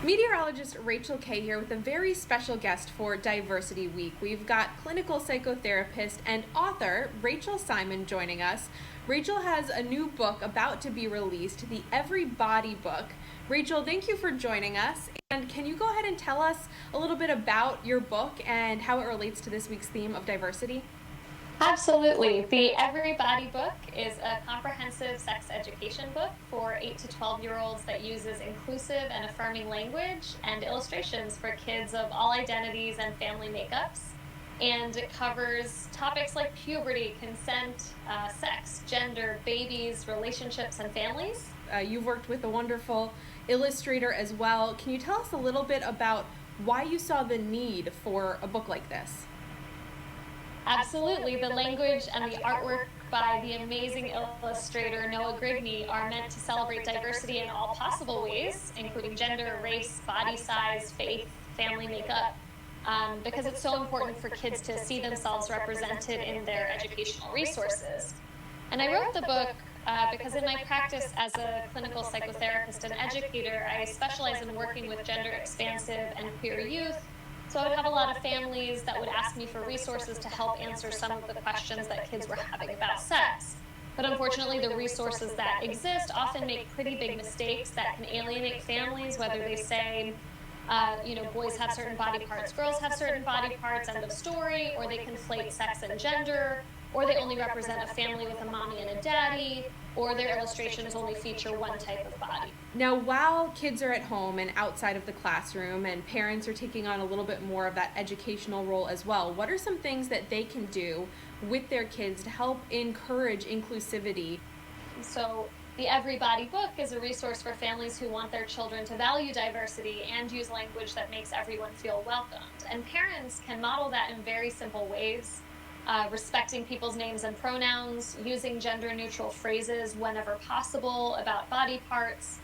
Meteorologist Rachel Kay here with a very special guest for Diversity Week. We've got clinical psychotherapist and author Rachel Simon joining us. Rachel has a new book about to be released, the Everybody Book. Rachel, thank you for joining us. And can you go ahead and tell us a little bit about your book and how it relates to this week's theme of diversity? Absolutely. The Everybody book is a comprehensive sex education book for 8 to 12-year-olds that uses inclusive and affirming language and illustrations for kids of all identities and family makeups. And it covers topics like puberty, consent, sex, gender, babies, relationships, and families. You've worked with a wonderful illustrator as well. Can you tell us a little bit about why you saw the need for a book like this? Absolutely. The language and the artwork by the amazing illustrator Noah Grigney are meant to celebrate diversity in all possible ways, including gender, race, body size, faith, family makeup, because it's so important for kids to see themselves represented in their educational resources. And I wrote the book because in my practice as a clinical psychotherapist and educator, I specialize in working with gender expansive and queer youth. So I would have a lot of families that would ask me for resources to help answer some of the questions that kids were having about sex. But unfortunately, the resources that exist often make pretty big mistakes that can alienate families, whether they say, boys have certain body parts, girls have certain body parts, end of story, or they conflate sex and gender, or they only represent a family with a mommy and a daddy, or their illustrations only feature one type of body. Now, while kids are at home and outside of the classroom and parents are taking on a little bit more of that educational role as well, what are some things that they can do with their kids to help encourage inclusivity? So the Everybody book is a resource for families who want their children to value diversity and use language that makes everyone feel welcomed. And parents can model that in very simple ways. Respecting people's names and pronouns, using gender-neutral phrases whenever possible about body parts.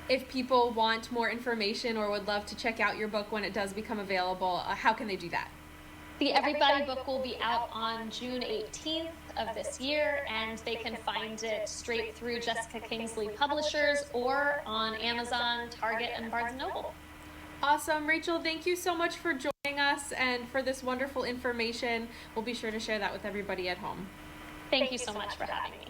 If people want more information or would love to check out your book when it does become available, how can they do that? The Everybody book will be out on June 18th of this year, and they can find it straight through Jessica Kingsley Publishers or on Amazon, Target, and Barnes & Noble. Awesome. Rachel, thank you so much for joining us and for this wonderful information. We'll be sure to share that with everybody at home. Thank you so much for having me.